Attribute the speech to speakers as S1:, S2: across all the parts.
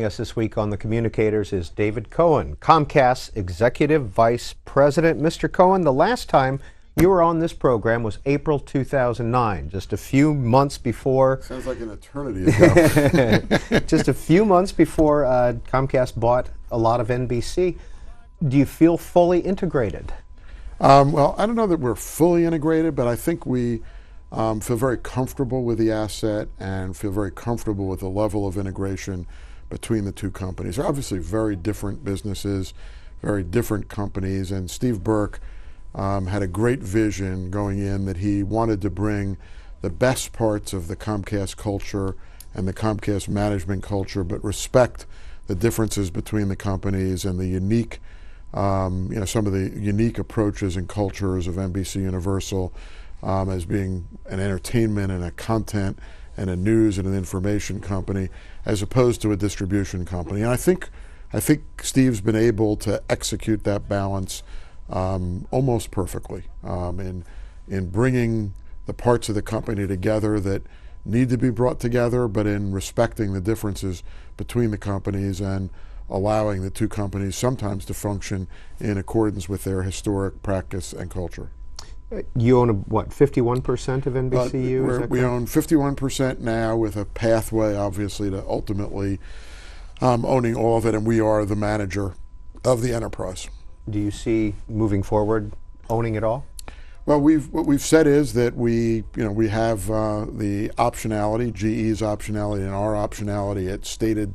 S1: Joining us this week on the Communicators is David Cohen, Comcast's Executive Vice President. Mr. Cohen, the last time you were on this program was April 2009, just a few months before.
S2: Sounds like an eternity ago.
S1: Just a few months before Comcast bought a lot of NBC. Do you feel fully integrated?
S2: Well, I don't know that we're fully integrated, but I think we feel very comfortable with the asset and feel very comfortable with the level of integration between the two companies. They're obviously very different businesses, very different companies, and Steve Burke had a great vision going in that he wanted to bring the best parts of the Comcast culture and the Comcast management culture, but respect the differences between the companies and the unique, some of the unique approaches and cultures of NBC Universal as being an entertainment and a content and a news and an information company, as opposed to a distribution company. And I think Steve's been able to execute that balance almost perfectly in bringing the parts of the company together that need to be brought together, but in respecting the differences between the companies and allowing the two companies sometimes to function in accordance with their historic practice and culture.
S1: You own, what, 51% of NBCU?
S2: We own 51% now, with a pathway, obviously, to ultimately owning all of it, and we are the manager of the enterprise.
S1: Do you see moving forward owning it all?
S2: Well, what we've said is that we have the optionality, GE's optionality, and our optionality at stated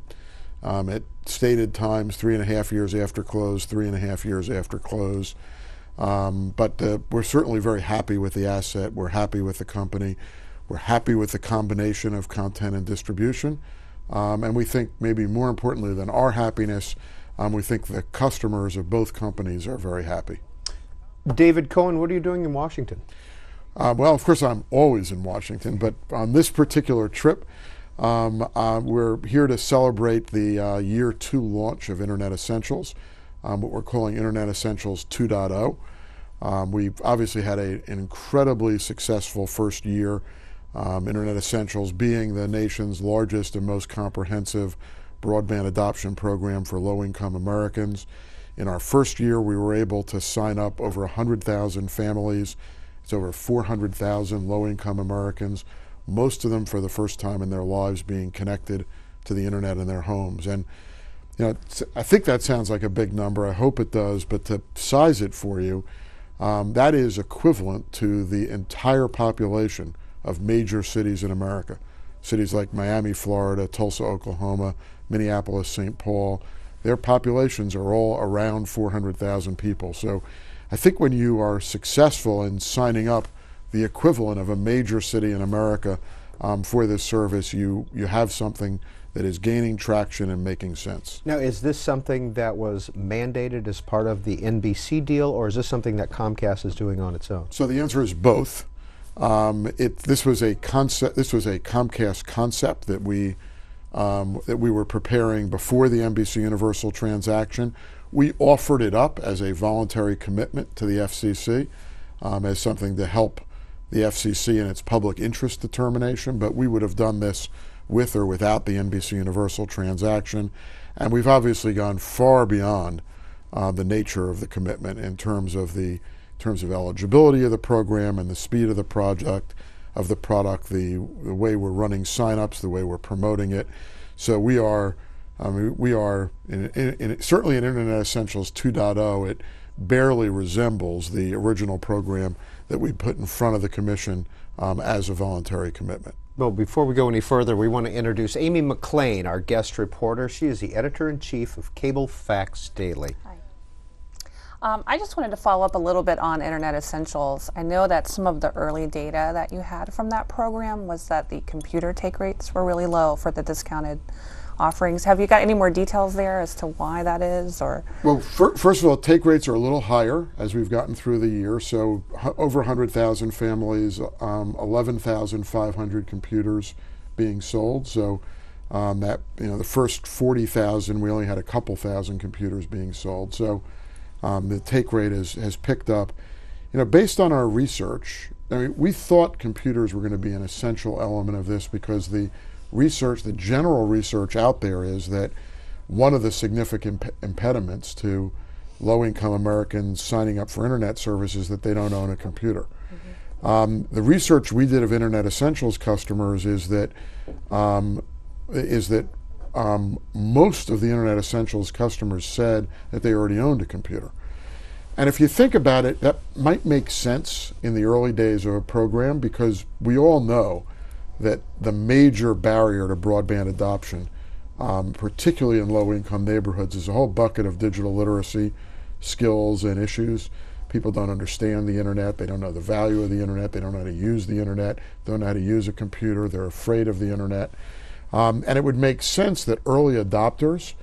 S2: times, 3.5 years after close, 3.5 years after close. But we're certainly very happy with the asset. We're happy with the company. We're happy with the combination of content and distribution. And we think, maybe more importantly than our happiness, we think the customers of both companies are very happy.
S1: David Cohen, what are you doing in Washington?
S2: Well, of course, I'm always in Washington, but on this particular trip, we're here to celebrate the year 2 launch of Internet Essentials, what we're calling Internet Essentials 2.0. We've obviously had an incredibly successful first year, Internet Essentials being the nation's largest and most comprehensive broadband adoption program for low-income Americans. In our first year, we were able to sign up over 100,000 families. It's over 400,000 low-income Americans, most of them for the first time in their lives being connected to the internet in their homes. And I think that sounds like a big number. I hope it does, but to size it for you, that is equivalent to the entire population of major cities in America. Cities like Miami, Florida, Tulsa, Oklahoma, Minneapolis, St. Paul. Their populations are all around 400,000 people. So I think when you are successful in signing up the equivalent of a major city in America for this service, you have something that is gaining traction and making sense.
S1: Now, is this something that was mandated as part of the NBC deal, or is this something that Comcast is doing on its own?
S2: So the answer is both. This was a Comcast concept that we were preparing before the NBC Universal transaction. We offered it up as a voluntary commitment to the FCC, as something to help the FCC in its public interest determination, but we would have done this with or without the NBC Universal transaction. And we've obviously gone far beyond the nature of the commitment in terms of eligibility of the program and the speed of the product, the way we're running signups, the way we're promoting it. So we are certainly in Internet Essentials 2.0. It barely resembles the original program that we put in front of the Commission as a voluntary commitment.
S1: Well, before we go any further, we want to introduce Amy McLean, our guest reporter. She is the editor-in-chief of Cable Facts Daily.
S3: Hi. I just wanted to follow up a little bit on Internet Essentials. I know that some of the early data that you had from that program was that the computer take rates were really low for the discounted offerings. Have you got any more details there as to why that is? Or
S2: well, first of all, take rates are a little higher as we've gotten through the year. So over 100,000 families, 11,500 computers being sold. So the first 40,000, we only had a couple thousand computers being sold. So the take rate has picked up. Based on our research, we thought computers were going to be an essential element of this because the general research out there is that one of the significant impediments to low-income Americans signing up for internet services that they don't own a computer. The research we did of Internet Essentials customers is that most of the Internet Essentials customers said that they already owned a computer. And if you think about it, that might make sense in the early days of a program, because we all know that the major barrier to broadband adoption, particularly in low-income neighborhoods, is a whole bucket of digital literacy skills and issues. People don't understand the internet, they don't know the value of the internet, they don't know how to use the internet, they don't know how to use a computer, they're afraid of the internet. And it would make sense that early adopters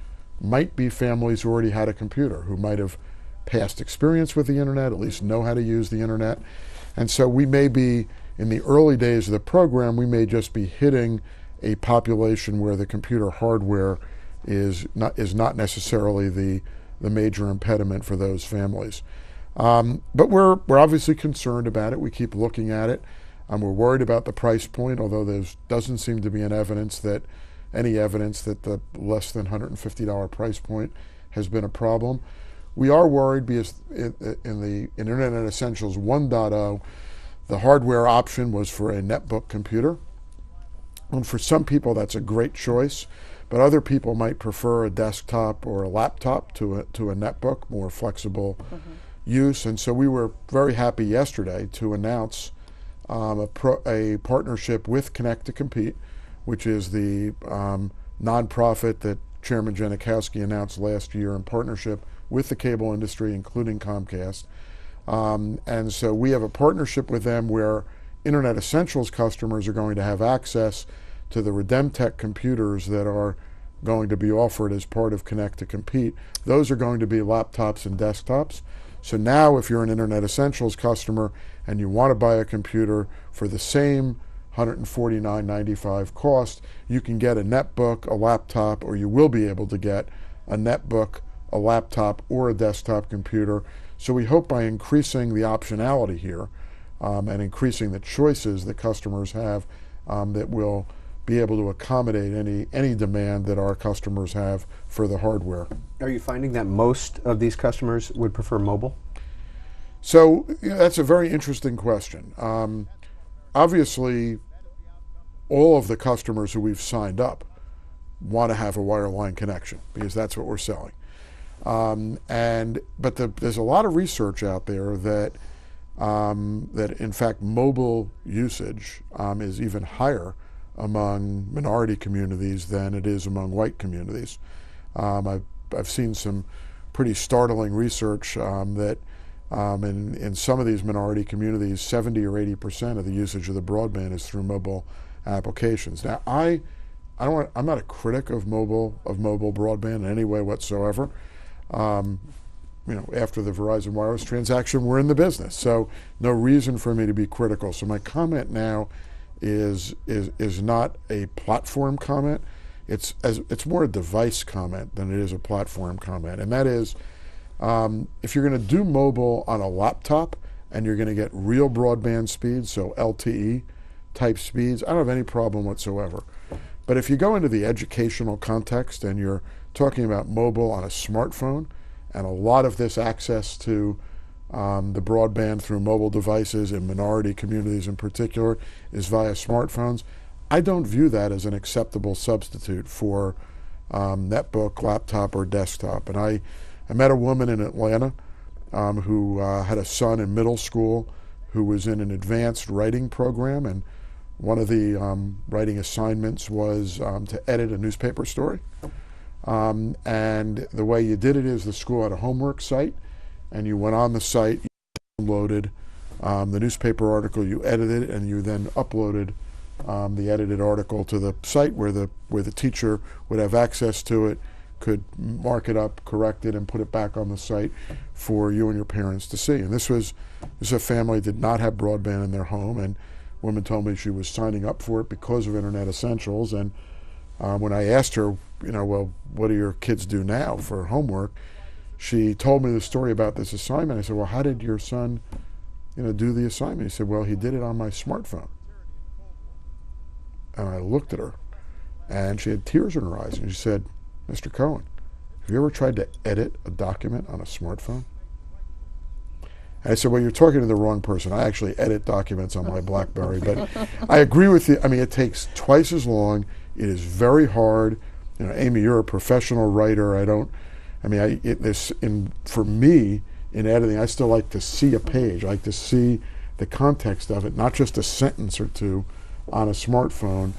S2: might be families who already had a computer, who might have past experience with the internet, at least know how to use the internet. And so we may be, in the early days of the program, we may just be hitting a population where the computer hardware is not necessarily the major impediment for those families. But we're obviously concerned about it. We keep looking at it. We're worried about the price point, although there doesn't seem to be any evidence that the less than $150 price point has been a problem. We are worried because in the Internet Essentials 1.0, the hardware option was for a netbook computer. And for some people, that's a great choice, but other people might prefer a desktop or a laptop to a netbook, more flexible use. And so we were very happy yesterday to announce a partnership with Connect to Compete, which is the nonprofit that Chairman Janikowski announced last year in partnership with the cable industry, including Comcast. And so we have a partnership with them where Internet Essentials customers are going to have access to the Redemtech computers that are going to be offered as part of Connect to Compete. Those are going to be laptops and desktops. So now if you're an Internet Essentials customer and you want to buy a computer for the same $149.95 cost, you can get a netbook, a laptop, or you will be able to get a netbook, a laptop, or a desktop computer. So we hope by increasing the optionality here and increasing the choices that customers have, that will be able to accommodate any demand that our customers have for the hardware.
S1: Are you finding that most of these customers would prefer mobile?
S2: So that's a very interesting question. Obviously, all of the customers who we've signed up want to have a wireline connection because that's what we're selling. But there's a lot of research out there that in fact mobile usage is even higher among minority communities than it is among white communities. I've seen some pretty startling research that in some of these minority communities, 70 or 80% of the usage of the broadband is through mobile applications. Now, I'm not a critic of mobile broadband in any way whatsoever. After the Verizon Wireless transaction, we're in the business, so no reason for me to be critical. So my comment now is not a platform comment. It's more a device comment than it is a platform comment, and that is, if you're going to do mobile on a laptop and you're going to get real broadband speeds, so LTE type speeds, I don't have any problem whatsoever. But if you go into the educational context and you're talking about mobile on a smartphone, and a lot of this access to the broadband through mobile devices in minority communities in particular is via smartphones, I don't view that as an acceptable substitute for netbook, laptop, or desktop. And I met a woman in Atlanta who had a son in middle school who was in an advanced writing program, and one of the writing assignments was to edit a newspaper story. And the way you did it is the school had a homework site, and you went on the site, you downloaded the newspaper article, you edited it, and you then uploaded the edited article to the site where the teacher would have access to it, could mark it up, correct it, and put it back on the site for you and your parents to see. And this was a family that did not have broadband in their home, and the woman told me she was signing up for it because of Internet Essentials. And when I asked her, well, what do your kids do now for homework? She told me the story about this assignment. I said, well, how did your son, do the assignment? He said, well, he did it on my smartphone. And I looked at her, and she had tears in her eyes, and she said, Mr. Cohen, have you ever tried to edit a document on a smartphone? And I said, well, you're talking to the wrong person. I actually edit documents on my BlackBerry. But I agree with you. I mean, it takes twice as long. It is very hard. You know, Amy, you're a professional writer. For me, in editing, I still like to see a page. I like to see the context of it, not just a sentence or two on a smartphone.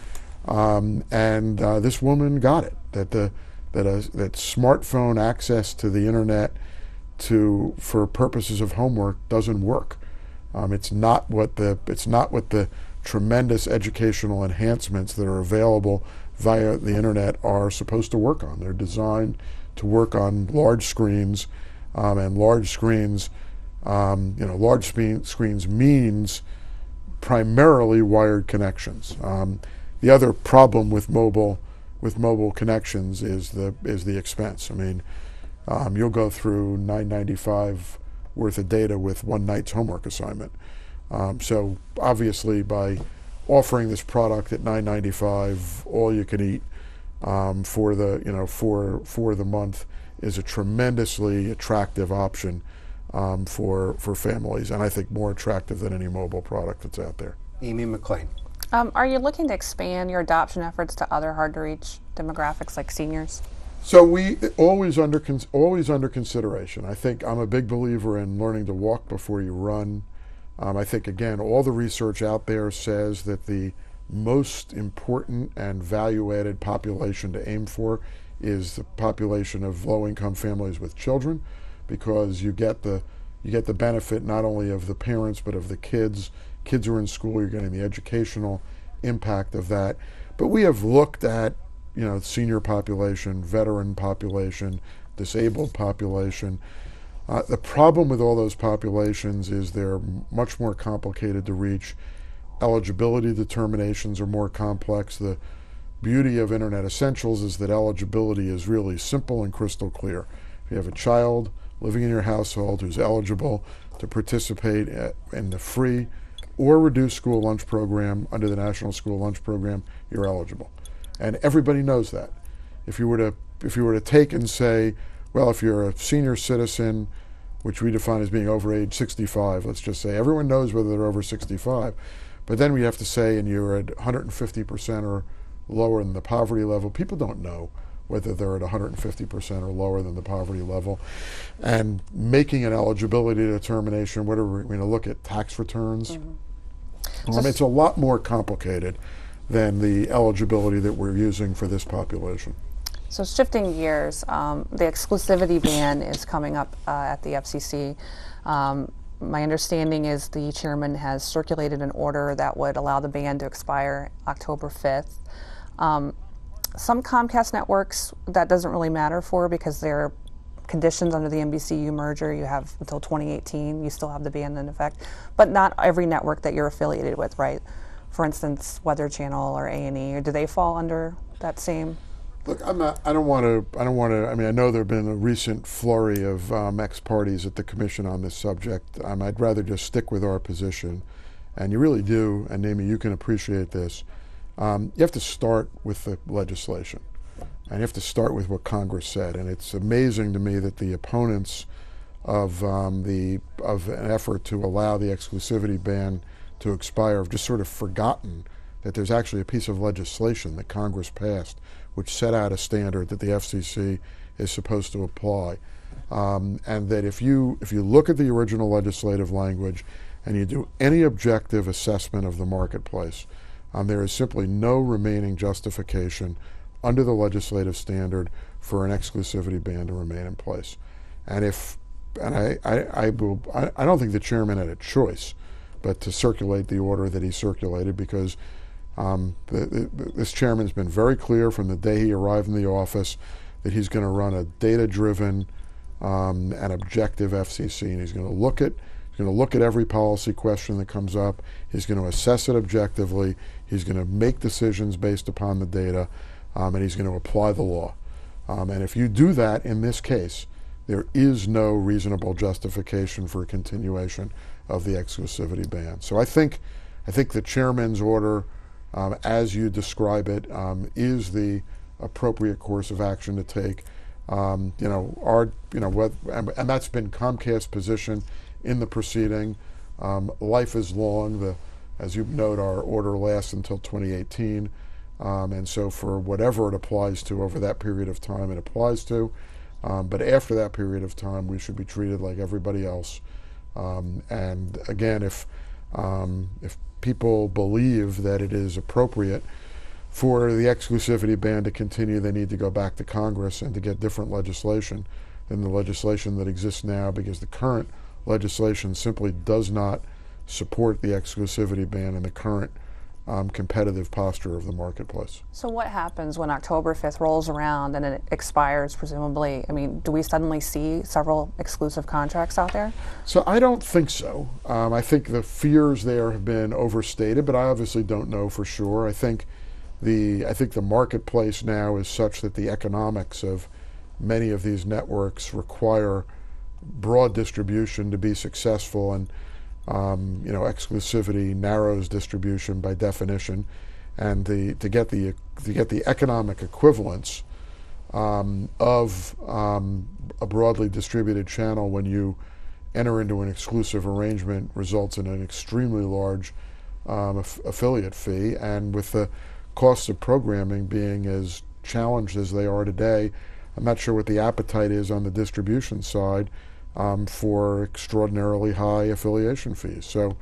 S2: This woman got it, that smartphone access to the internet for purposes of homework doesn't work. It's not what the tremendous educational enhancements that are available via the internet are supposed to work on. They're designed to work on large screens, and large screens, screens means primarily wired connections. The other problem with mobile connections is the expense. I mean, you'll go through $9.95 worth of data with one night's homework assignment. So obviously, by offering this product at $9.95, all you can eat for the month is a tremendously attractive option for families, and I think more attractive than any mobile product that's out there.
S1: Amy McLean.
S3: Are you looking to expand your adoption efforts to other hard-to-reach demographics like seniors?
S2: So we always under consideration. I think I'm a big believer in learning to walk before you run. I think, again, all the research out there says that the most important and value-added population to aim for is the population of low-income families with children, because you get the benefit not only of the parents but of the kids. Kids are in school, you're getting the educational impact of that. But we have looked at, senior population, veteran population, disabled population. The problem with all those populations is they're much more complicated to reach. Eligibility determinations are more complex. The beauty of Internet Essentials is that eligibility is really simple and crystal clear. If you have a child living in your household who's eligible to participate in the free or reduced school lunch program under the National School Lunch Program, you're eligible. And everybody knows that. If you were to take and say, well, if you're a senior citizen, which we define as being over age 65, let's just say, everyone knows whether they're over 65. But then we have to say, and you're at 150% or lower than the poverty level, people don't know whether they're at 150% or lower than the poverty level. And making an eligibility determination, what are we going to look at, tax returns? Mm-hmm. It's a lot more complicated than the eligibility that we're using for this population.
S3: So shifting gears, the exclusivity ban is coming up at the FCC. My understanding is the chairman has circulated an order that would allow the ban to expire October 5th. Some Comcast networks that doesn't really matter for, because they're conditions under the NBCU merger. You have until 2018, you still have the ban in effect, but not every network that you're affiliated with, right? For instance, Weather Channel or A&E, or do they fall under that same?
S2: Look, I don't want to. I mean, I know there have been a recent flurry of ex-parties at the commission on this subject. I'd rather just stick with our position, and you really do. And Amy, you can appreciate this. You have to start with the legislation, and you have to start with what Congress said. And it's amazing to me that the opponents of an effort to allow the exclusivity ban to expire have just sort of forgotten that there's actually a piece of legislation that Congress passed which set out a standard that the FCC is supposed to apply. And that if you look at the original legislative language and you do any objective assessment of the marketplace, there is simply no remaining justification under the legislative standard for an exclusivity ban to remain in place. And I don't think the chairman had a choice but to circulate the order that he circulated, because this chairman's been very clear from the day he arrived in the office that he's going to run a data-driven and objective FCC, and he's going to look at every policy question that comes up. He's going to assess it objectively. He's going to make decisions based upon the data, and he's going to apply the law. And if you do that in this case, there is no reasonable justification for a continuation of the exclusivity ban. So I think the chairman's order, as you describe it, is the appropriate course of action to take. And that's been Comcast's position in the proceeding. Life is long. As you note, our order lasts until 2018. And so for whatever it applies to over that period of time, it applies to. But after that period of time, we should be treated like everybody else. And again, if people believe that it is appropriate for the exclusivity ban to continue, they need to go back to Congress and to get different legislation than the legislation that exists now, because the current legislation simply does not support the exclusivity ban in the current competitive posture of the marketplace.
S3: So what happens when October 5th rolls around and it expires, presumably? I mean, do we suddenly see several exclusive contracts out there?
S2: So I don't think so. I think the fears there have been overstated, but I obviously don't know for sure. I think the marketplace now is such that the economics of many of these networks require broad distribution to be successful, and exclusivity narrows distribution by definition, and to get the economic equivalence of a broadly distributed channel when you enter into an exclusive arrangement results in an extremely large affiliate fee, and with the costs of programming being as challenged as they are today, I'm not sure what the appetite is on the distribution side for extraordinarily high affiliation fees. So,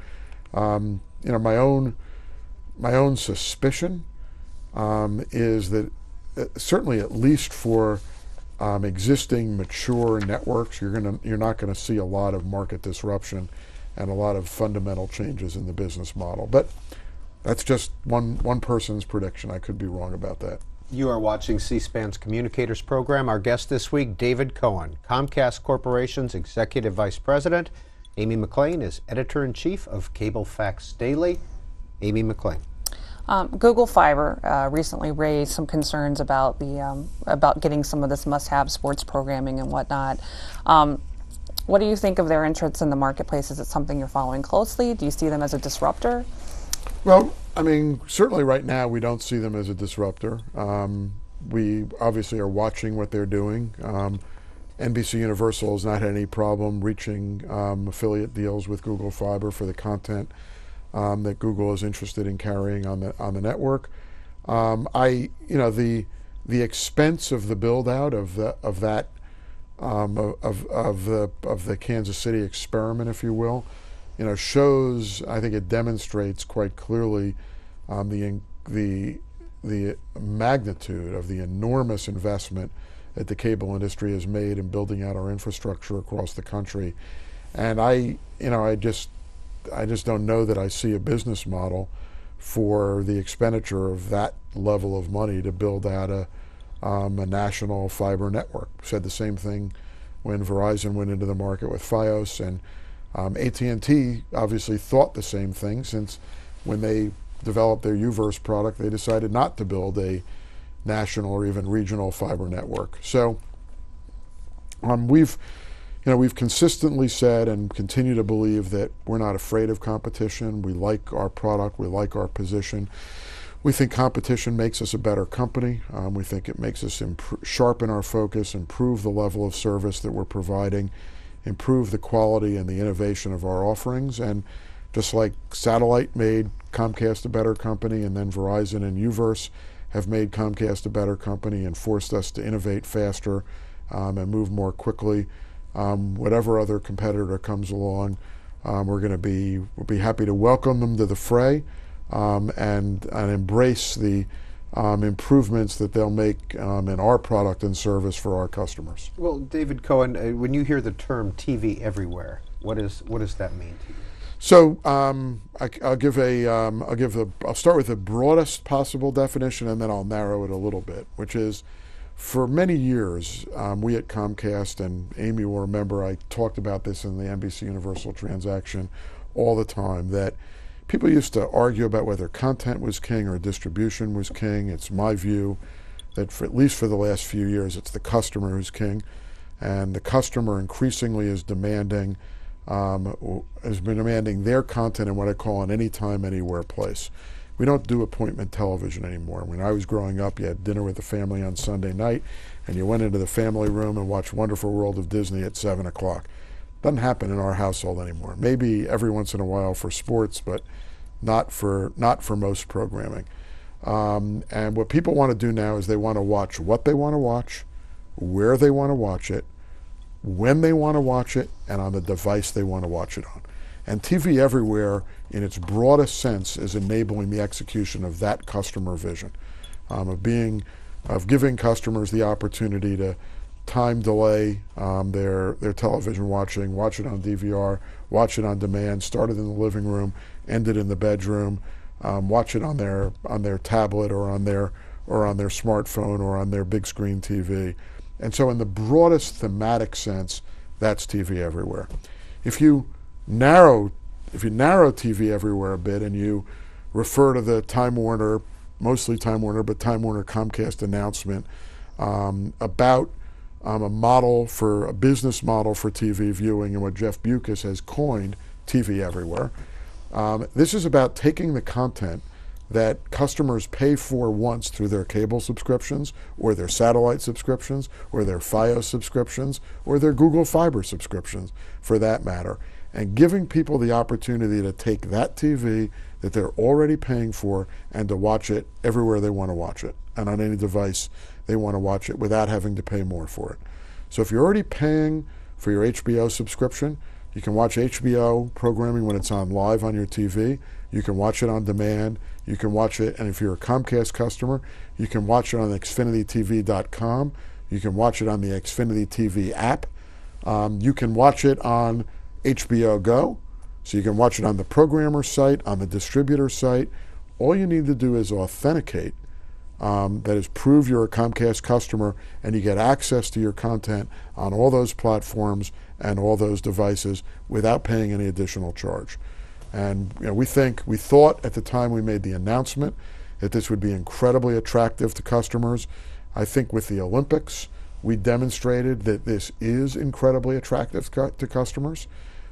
S2: my own suspicion is that certainly, at least for existing mature networks, you're not going to see a lot of market disruption and a lot of fundamental changes in the business model. But that's just one person's prediction. I could be wrong about that.
S1: You are watching C-SPAN's Communicators program. Our guest this week, David Cohen, Comcast Corporation's Executive Vice President. Amy McLean is Editor-in-Chief of Cable Facts Daily. Amy McLean.
S3: Google Fiber recently raised some concerns about about getting some of this must-have sports programming and whatnot. What do you think of their entrance in the marketplace? Is it something you're following closely? Do you see them as a disruptor?
S2: Well, I mean, certainly right now we don't see them as a disruptor. We obviously are watching what they're doing. NBC Universal has not had any problem reaching affiliate deals with Google Fiber for the content that Google is interested in carrying on the network. The expense of the build out of the Kansas City experiment, if you will, shows, I think it demonstrates quite clearly the magnitude of the enormous investment that the cable industry has made in building out our infrastructure across the country. And I just don't know that I see a business model for the expenditure of that level of money to build out a national fiber network. Said the same thing when Verizon went into the market with Fios, and AT&T obviously thought the same thing, since when they developed their UVerse product, they decided not to build a national or even regional fiber network. So we've consistently said and continue to believe that we're not afraid of competition. We like our product. We like our position. We think competition makes us a better company. We think it makes us sharpen our focus, improve the level of service that we're providing, improve the quality and the innovation of our offerings. And just like satellite made Comcast a better company, and then Verizon and UVerse have made Comcast a better company and forced us to innovate faster and move more quickly, whatever other competitor comes along, we'll be happy to welcome them to the fray and embrace the improvements that they'll make in our product and service for our customers.
S1: Well, David Cohen, when you hear the term TV everywhere, what does that mean to you?
S2: So I'll start with the broadest possible definition, and then I'll narrow it a little bit, which is, for many years, we at Comcast, and Amy will remember I talked about this in the NBC Universal transaction all the time, that people used to argue about whether content was king or distribution was king. It's my view that at least for the last few years, it's the customer who's king, and the customer increasingly is demanding their content in what I call an anytime, anywhere place. We don't do appointment television anymore. When I was growing up, you had dinner with the family on Sunday night, and you went into the family room and watched Wonderful World of Disney at 7 o'clock. Doesn't happen in our household anymore. Maybe every once in a while for sports, but not for most programming. And what people want to do now is they want to watch what they want to watch, where they want to watch it, when they want to watch it, and on the device they want to watch it on. And TV Everywhere, in its broadest sense, is enabling the execution of that customer vision, of giving customers the opportunity to time delay their television watching, watch it on DVR, watch it on demand, start it in the living room, end it in the bedroom, watch it on their tablet or on their smartphone or on their big screen TV. And so in the broadest thematic sense, that's TV Everywhere. If you narrow TV Everywhere a bit and you refer to the Time Warner, mostly Time Warner, but Time Warner Comcast announcement about a business model for TV viewing and what Jeff Bewkes has coined TV Everywhere. This is about taking the content that customers pay for once through their cable subscriptions or their satellite subscriptions or their Fios subscriptions or their Google Fiber subscriptions, for that matter, and giving people the opportunity to take that TV that they're already paying for and to watch it everywhere they want to watch it and on any device they want to watch it without having to pay more for it. So if you're already paying for your HBO subscription, you can watch HBO programming when it's on live on your TV. You can watch it on demand. You can watch it, and if you're a Comcast customer, you can watch it on XfinityTV.com. You can watch it on the Xfinity TV app. You can watch it on HBO Go. So you can watch it on the programmer site, on the distributor site. All you need to do is authenticate. That is, prove you're a Comcast customer and you get access to your content on all those platforms and all those devices without paying any additional charge. And we thought at the time we made the announcement that this would be incredibly attractive to customers. I think with the Olympics, we demonstrated that this is incredibly attractive to customers.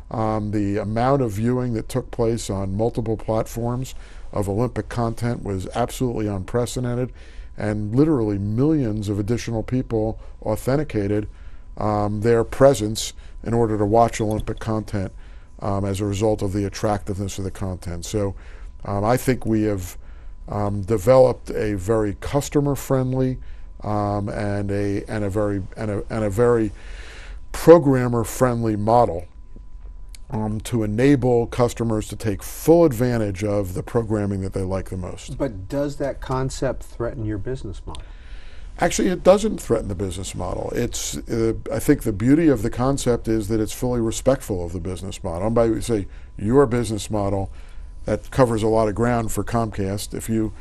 S2: The amount of viewing that took place on multiple platforms of Olympic content was absolutely unprecedented, and literally millions of additional people authenticated their presence in order to watch Olympic content as a result of the attractiveness of the content. So I think we have developed a very customer-friendly and a very programmer-friendly model to enable customers to take full advantage of the programming that they like the most.
S1: But does that concept threaten your business model?
S2: Actually, it doesn't threaten the business model. It's I think the beauty of the concept is that it's fully respectful of the business model. And by say your business model, that covers a lot of ground for Comcast. If you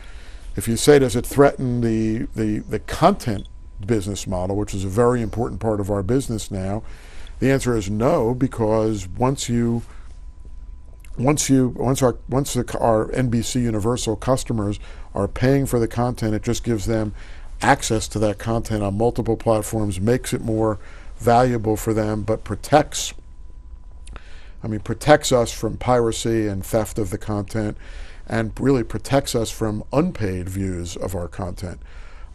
S2: say, does it threaten the content business model, which is a very important part of our business now, the answer is no, because once our NBC Universal customers are paying for the content, it just gives them access to that content on multiple platforms, makes it more valuable for them, but protects us from piracy and theft of the content, and really protects us from unpaid views of our content.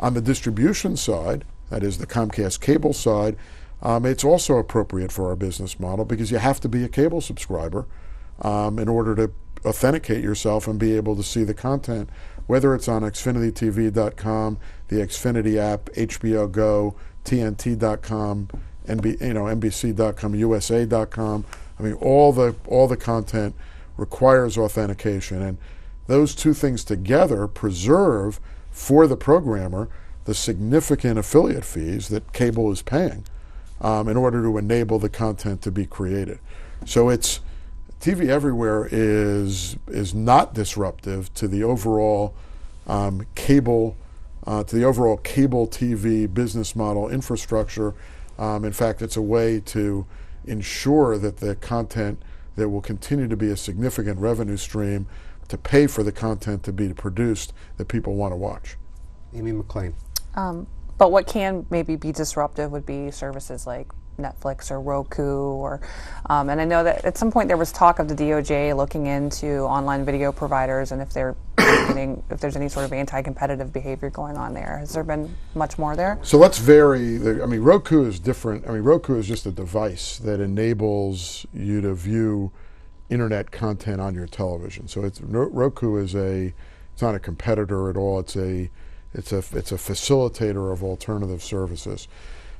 S2: On the distribution side, that is the Comcast cable side, it's also appropriate for our business model because you have to be a cable subscriber in order to authenticate yourself and be able to see the content, whether it's on XfinityTV.com, the Xfinity app, HBO Go, TNT.com, NBC.com, USA.com. All the content requires authentication, and those two things together preserve for the programmer the significant affiliate fees that cable is paying in order to enable the content to be created. So it's TV Everywhere is not disruptive to the overall cable TV business model infrastructure. In fact, it's a way to ensure that the content that will continue to be a significant revenue stream to pay for the content to be produced that people want to watch.
S1: Amy McLean.
S3: But what can maybe be disruptive would be services like Netflix or Roku, and I know that at some point there was talk of the DOJ looking into online video providers and if they're meaning if there's any sort of anti-competitive behavior going on there. Has there been much more there?
S2: So let's vary. Roku is different. Roku is just a device that enables you to view internet content on your television. So Roku is it's not a competitor at all. It's a facilitator of alternative services.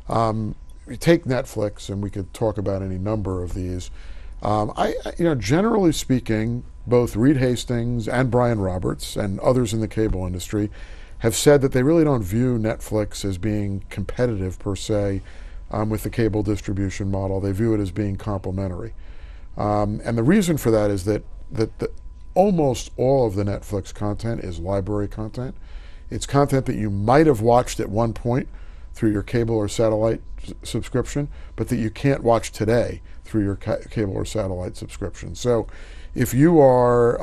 S2: You take Netflix, and we could talk about any number of these. Generally speaking, both Reed Hastings and Brian Roberts and others in the cable industry have said that they really don't view Netflix as being competitive per se with the cable distribution model. They view it as being complementary. And the reason for that is that almost all of the Netflix content is library content. It's content that you might have watched at one point through your cable or satellite subscription, but that you can't watch today through your cable or satellite subscription. So, if you are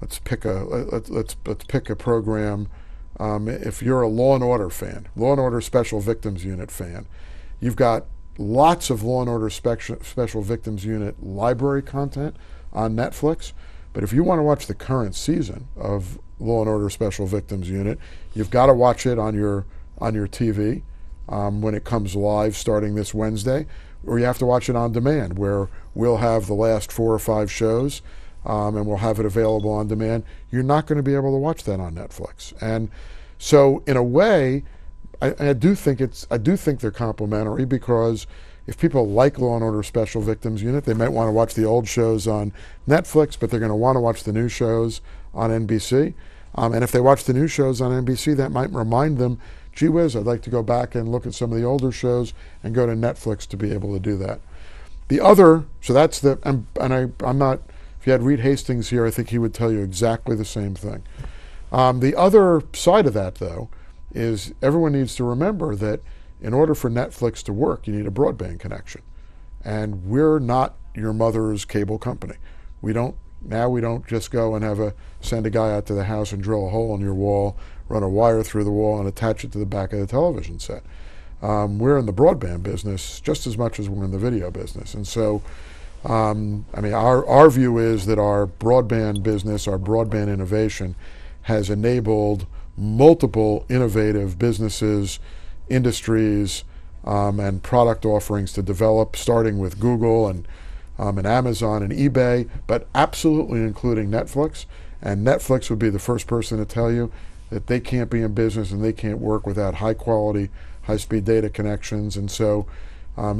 S2: let's pick a program. If you're a Law and Order fan, Law and Order Special Victims Unit fan, you've got lots of Law and Order Special Victims Unit library content on Netflix. But if you want to watch the current season of Law and Order Special Victims Unit, you've got to watch it on your TV when it comes live starting this Wednesday, or you have to watch it on demand, where we'll have the last 4 or 5 shows and we'll have it available on demand. You're not going to be able to watch that on Netflix. And so, in a way, I do think they're complementary, because if people like Law and Order Special Victims Unit, they might want to watch the old shows on Netflix, but they're going to want to watch the new shows on NBC. And if they watch the new shows on NBC, that might remind them, gee whiz, I'd like to go back and look at some of the older shows and go to Netflix to be able to do that. So that's I'm not, if you had Reed Hastings here, I think he would tell you exactly the same thing. The other side of that, though, is everyone needs to remember that in order for Netflix to work, you need a broadband connection. And we're not your mother's cable company. We don't just go and send a guy out to the house and drill a hole in your wall, run a wire through the wall, and attach it to the back of the television set. We're in the broadband business just as much as we're in the video business. And so, our view is that our broadband business, our broadband innovation, has enabled multiple innovative businesses, industries, and product offerings to develop, starting with Google and Amazon and eBay, but absolutely including Netflix. And Netflix would be the first person to tell you that they can't be in business and they can't work without high-quality, high-speed data connections. And so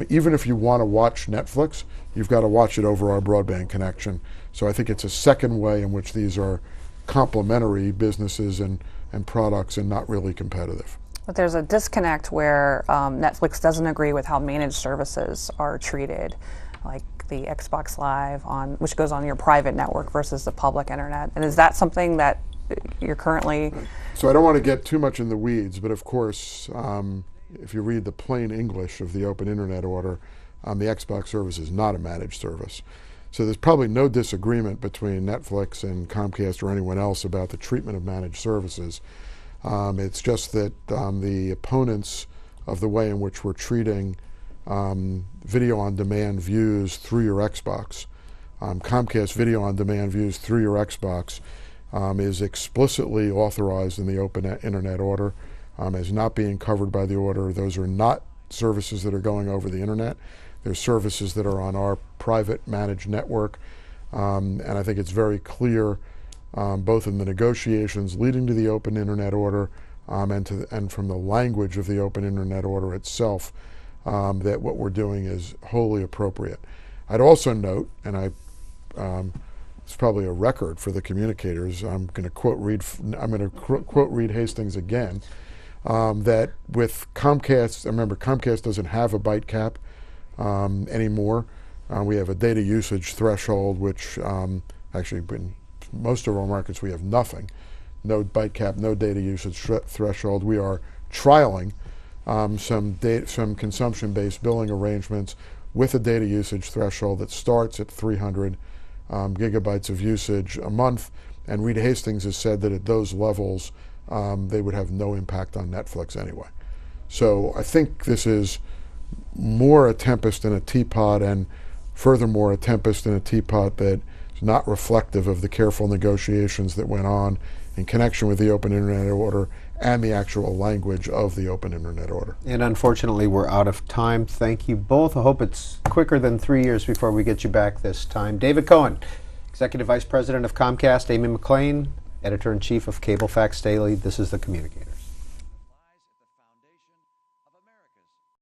S2: even if you want to watch Netflix, you've got to watch it over our broadband connection. So I think it's a second way in which these are complementary businesses and products and not really competitive.
S3: But there's a disconnect where Netflix doesn't agree with how managed services are treated, like the Xbox Live, which goes on your private network versus the public internet. And is that something that you're currently...
S2: So I don't want to get too much in the weeds, but of course, if you read the plain English of the Open Internet Order, the Xbox service is not a managed service. So there's probably no disagreement between Netflix and Comcast or anyone else about the treatment of managed services. It's just that the opponents of the way in which we're treating video on demand views through your Xbox, Comcast video on demand views through your Xbox, is explicitly authorized in the Open Internet Order, as not being covered by the order. Those are not services that are going over the internet. They're services that are on our private managed network, and I think it's very clear, both in the negotiations leading to the Open Internet Order and from the language of the Open Internet Order itself, that what we're doing is wholly appropriate. I'd also note, and it's probably a record for the communicators. I'm going to quote Reed Hastings again. That with Comcast, remember Comcast doesn't have a byte cap anymore. We have a data usage threshold, which actually in most of our markets we have nothing. No byte cap, no data usage threshold. We are trialing some consumption-based billing arrangements with a data usage threshold that starts at 300 gigabytes of usage a month. And Reed Hastings has said that at those levels, they would have no impact on Netflix anyway. So I think this is more a tempest in a teapot, and furthermore, a tempest in a teapot that is not reflective of the careful negotiations that went on in connection with the Open Internet Order and the actual language of the Open Internet Order.
S1: And unfortunately, we're out of time. Thank you both. I hope it's quicker than 3 years before we get you back this time. David Cohen, Executive Vice President of Comcast, Amy McLean, Editor-in-Chief of Cablefax Daily. This is the Communicators.